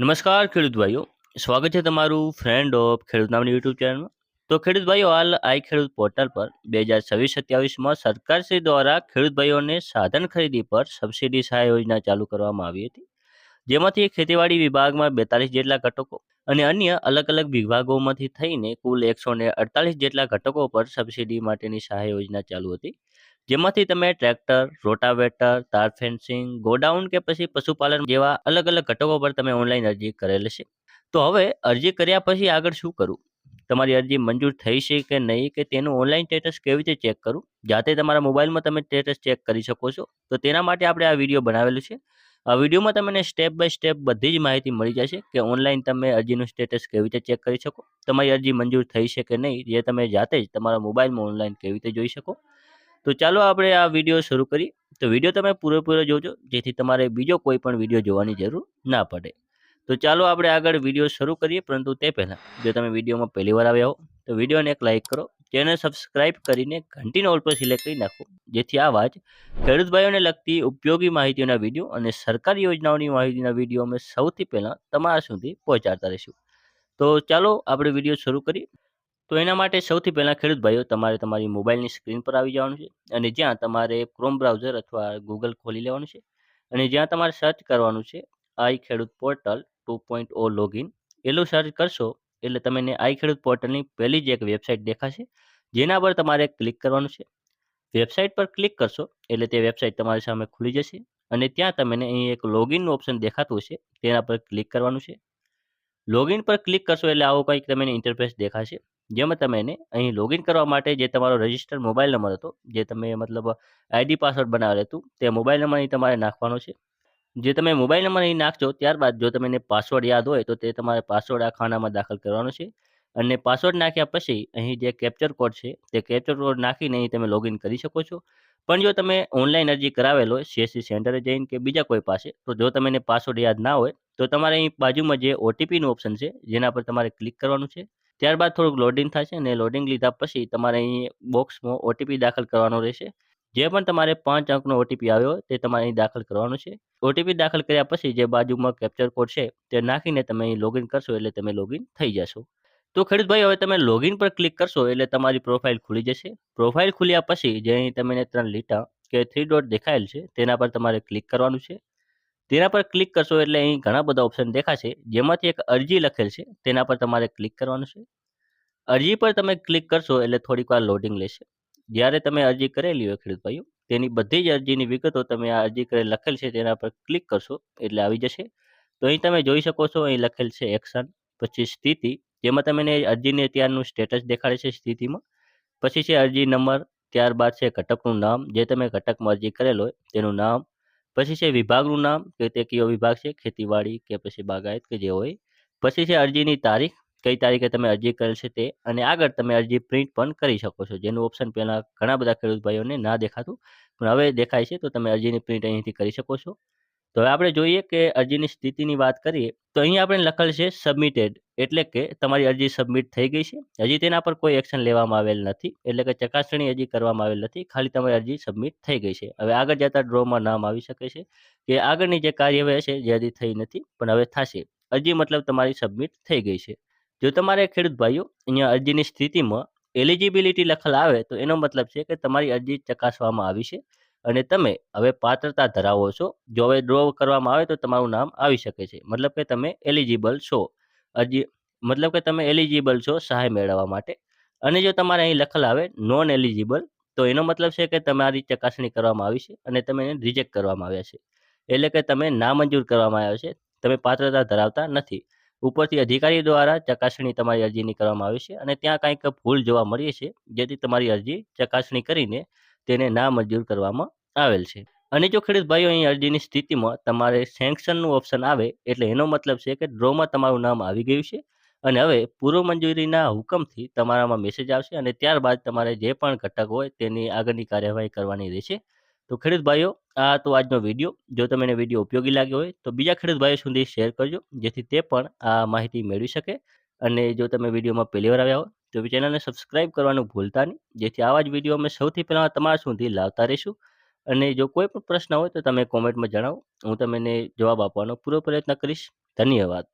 નમસ્કાર ખેડૂત ભાઈઓ, સ્વાગત છે તમારું ફ્રેન્ડ ઓફ ખેડૂત નામની યુટ્યુબ ચેનલમાં. તો ખેડૂત ભાઈઓ, હાલ આઈ ખેડૂત પોર્ટલ પર 2026-27માં સરકારશ્રી દ્વારા ખેડૂત ભાઈઓને સાધન ખરીદી પર સબસિડી સહાય યોજના ચાલુ કરવામાં આવી હતી, જેમાંથી ખેતીવાડી વિભાગમાં 42 જેટલા ઘટકો અને અન્ય અલગ અલગ વિભાગોમાંથી થઈને કુલ 148 જેટલા ઘટકો પર સબસિડી માટેની સહાય યોજના ચાલુ હતી. જેમાંથી તમે ટ્રેક્ટર, રોટાવેટર, તાર ફેન્સિંગ, ગોડાઉન કે પછી પશુપાલન જેવા અલગ અલગ ઘટકો પર તમે ઓનલાઈન અરજી કરેલ છે. તો હવે અરજી કર્યા પછી આગળ શું કરવું? તમારી અરજી મંજૂર થઈ છે કે નહીં, કે તેનું ઓનલાઈન સ્ટેટસ કેવી રીતે ચેક કરવું? જાતે તમારા મોબાઈલમાં તમે સ્ટેટસ ચેક કરી શકો છો. તો તેના માટે આપણે આ વિડીયો બનાવેલું છે. આ વિડીયોમાં તમને સ્ટેપ બાય સ્ટેપ બધી જ માહિતી મળી જશે કે ઓનલાઈન તમે અરજીનું સ્ટેટસ કેવી રીતે ચેક કરી શકો, તમારી અરજી મંજૂર થઈ છે કે નહીં, જે તમે જાતે જ તમારા મોબાઈલમાં ઓનલાઈન કેવી રીતે જોઈ શકો. તો ચાલો આપણે આ વિડીયો શરૂ કરીએ. તો વિડીયો તમે પૂરેપૂરો જોજો, જેથી તમારે બીજો કોઈ પણ વિડીયો જોવાની જરૂર ના પડે. તો ચાલો આપણે આગળ વિડીયો શરૂ કરીએ, પરંતુ તે પહેલાં જો તમે વિડીયોમાં પહેલી વાર આવ્યા હો તો વિડીયોને એક લાઇક કરો, ચેનલ સબસ્ક્રાઇબ કરીને ઘંટીનો ઓલ પર સિલેક્ટ કરી નાખો, જેથી આવા જ ખેડૂત ભાઈઓને લગતી ઉપયોગી માહિતીઓના વિડીયો અને સરકારી યોજનાઓની માહિતીના વિડીયો અમે સૌથી પહેલાં તમારા સુધી પહોંચાડતા રહીશું. તો ચાલો આપણે વિડીયો શરૂ કરીએ. તો એના માટે સૌથી પહેલાં ખેડૂત ભાઈઓ, તમારે તમારી મોબાઈલની સ્ક્રીન પર આવી જવાનું છે અને જ્યાં તમારે ક્રોમ બ્રાઉઝર અથવા ગૂગલ ખોલી લેવાનું છે અને જ્યાં તમારે સર્ચ કરવાનું છે આઈ ખેડૂત પોર્ટલ 2.0 લોગિન. એટલું સર્ચ કરશો એટલે તમને આઈ ખેડૂત પોર્ટલની પહેલી જ એક વેબસાઇટ દેખાશે, જેના પર તમારે ક્લિક કરવાનું છે. વેબસાઇટ પર ક્લિક કરશો એટલે તે વેબસાઇટ તમારી સામે ખુલી જશે અને ત્યાં તમને અહીં એક લોગિનનું ઓપ્શન દેખાતું હશે, તેના પર ક્લિક કરવાનું છે. લોગિન પર ક્લિક કરશો એટલે આવો કંઈક તમને ઇન્ટરફેસ દેખાશે, જેમાં તમે અહીં લોગિન કરવા માટે જે તમારો રજિસ્ટર્ડ મોબાઈલ નંબર હતો, જે તમે મતલબ આઈડી પાસવર્ડ બનાવેલ હતું, તે મોબાઈલ નંબર અહીં તમારે નાખવાનો છે. જે તમે મોબાઈલ નંબર અહીં નાખશો ત્યારબાદ જો તમને પાસવર્ડ યાદ હોય તો તે તમારે પાસવર્ડ આ ખાનામાં દાખલ કરવાનો છે અને પાસવર્ડ નાખ્યા પછી અહીં જે કેપ્ચર કોડ છે તે કેપ્ચર કોડ નાખીને અહીં તમે લોગિન કરી શકો છો. પણ જો તમે ઓનલાઈન અરજી કરાવેલો હોય સીએસસી સેન્ટરે જઈને કે બીજા કોઈ પાસે, તો જો તમને પાસવર્ડ યાદ ના હોય તો તમારે અહીં બાજુમાં જે ઓટીપીનું ઓપ્શન છે જેના પર તમારે ક્લિક કરવાનું છે. ત્યારબાદ થોડુંક લોડિંગ થશે અને લોડિંગ લીધા પછી તમારે અહીં બોક્સમાં ઓટીપી દાખલ કરવાનો રહેશે. જે પણ તમારે 5 અંકનો ઓટીપી આવ્યો હોય તે તમારે અહીં દાખલ કરવાનો છે. ઓટીપી દાખલ કર્યા પછી જે બાજુમાં કેપ્ચર કોડ છે તે નાખીને તમે અહીં લોગિન કરશો એટલે તમે લોગિન થઈ જશો. તો ખેડૂત ભાઈ, હવે તમે લોગિન પર ક્લિક કરશો એટલે તમારી પ્રોફાઇલ ખુલી જશે. પ્રોફાઇલ ખુલ્યા પછી જે અહીં તમને 3 લીટા કે 3 ડોટ દેખાયેલ છે તેના પર તમારે ક્લિક કરવાનું છે. તેના પર ક્લિક કરશો એટલે અહીં ઘણા બધા ઓપ્શન દેખાશે, જેમાંથી એક અરજી લખેલ છે તેના પર તમારે ક્લિક કરવાનું છે. અરજી પર તમે ક્લિક કરશો એટલે થોડીક વાર લોડિંગ લેશે. જ્યારે તમે અરજી કરેલી હોય ખેડૂત ભાઈઓ, તેની બધી જ અરજીની વિગતો તમે આ અરજી કરેલ લખેલ છે તેના પર ક્લિક કરશો એટલે આવી જશે. તો અહીં તમે જોઈ શકો છો, અહીં લખેલ છે એક્શન, પછી સ્થિતિ, જેમાં તમને અરજીને અત્યારનું સ્ટેટસ દેખાડે છે સ્થિતિમાં. પછી છે અરજી નંબર, ત્યારબાદ છે ઘટકનું નામ, જે તમે ઘટકમાં અરજી કરેલ હોય તેનું નામ. પછી છે વિભાગનું નામ, કે તે કયો વિભાગ છે, ખેતીવાડી કે પછી બાગાયત કે જે હોય. પછી છે અરજીની તારીખ, કઈ તારીખે તમે અરજી કરેલ છે તે, અને આગળ તમે અરજી પ્રિન્ટ પણ કરી શકો છો, જેનું ઓપ્શન પહેલાં ઘણા બધા ખેડૂત ભાઈઓને ના દેખાતું, પણ હવે દેખાય છે. તો તમે અરજીની પ્રિન્ટ અહીંથી કરી શકો છો. તો હવે આપણે જોઈએ કે અરજીની સ્થિતિની વાત કરીએ તો અહીં આપણે લખેલ છે સબમિટેડ, એટલે કે તમારી અરજી સબમિટ થઈ ગઈ છે. હજી તેના પર કોઈ એક્શન લેવામાં આવેલ નથી, એટલે કે ચકાસણી હજી કરવામાં આવેલ નથી, ખાલી તમારી અરજી સબમિટ થઈ ગઈ છે. હવે આગળ જતા ડ્રોમાં નામ આવી શકે છે કે આગળની જે કાર્યવાહી છે જે હજી થઈ નથી પણ હવે થશે. અરજી મતલબ તમારી સબમિટ થઈ ગઈ છે. જો તમારે ખેડૂત ભાઈઓ અહીંયા અરજીની સ્થિતિમાં એલિજિબિલિટી લખેલ આવે તો એનો મતલબ છે કે તમારી અરજી ચકાસવામાં આવી છે અને તમે હવે પાત્રતા ધરાવો છો. જો હવે ડ્રો કરવામાં આવે તો તમારું નામ આવી શકે છે, મતલબ કે તમે એલિજિબલ છો. અરજી મતલબ કે તમે એલિજિબલ છો સહાય મેળવવા માટે. અને જો તમારે અહીં લખેલ આવે નોન એલિજિબલ, તો એનો મતલબ છે કે તમારી ચકાસણી કરવામાં આવી છે અને તમે એને રિજેક્ટ કરવામાં આવ્યા છે, એટલે કે તમે નામંજૂર કરવામાં આવ્યા છે, તમે પાત્રતા ધરાવતા નથી. ઉપરથી અધિકારી દ્વારા ચકાસણી તમારી અરજીની કરવામાં આવી છે અને ત્યાં કંઈક ભૂલ જોવા મળી છે, જેથી તમારી અરજી ચકાસણી કરીને તેને નામંજૂર કરવામાં આવેલ છે. અને જો ખેડૂત ભાઈઓ અહીં અરજીની સ્થિતિમાં તમારે સેન્કશનનું ઓપ્શન આવે એટલે એનો મતલબ છે કે ડ્રોમાં તમારું નામ આવી ગયું છે અને હવે પૂર્વ મંજૂરીના હુકમથી તમારામાં મેસેજ આવશે અને ત્યારબાદ તમારે જે પણ ઘટક હોય તેની આગળની કાર્યવાહી કરવાની રહેશે. તો ખેડૂત ભાઈઓ, આ તો આજનો વિડીયો. જો તમને વિડીયો ઉપયોગી લાગ્યો હોય તો બીજા ખેડૂત ભાઈઓ સુધી શેર કરજો, જેથી તે પણ આ માહિતી મેળવી શકે. અને જો તમે વિડીયોમાં પહેલી વાર આવ્યા હો તો ચેનલને સબસ્ક્રાઇબ કરવાનું ભૂલતા નહીં, જેથી આવા જ વિડીયો અમે સૌથી પહેલાં તમારા સુધી લાવતા રહીશું. અને જો કોઈ પણ પ્રશ્ન હોય તો તમે કોમેન્ટમાં જણાવો, હું તમને જવાબ આપવાનો પૂરો પ્રયત્ન કરીશ. ધન્યવાદ.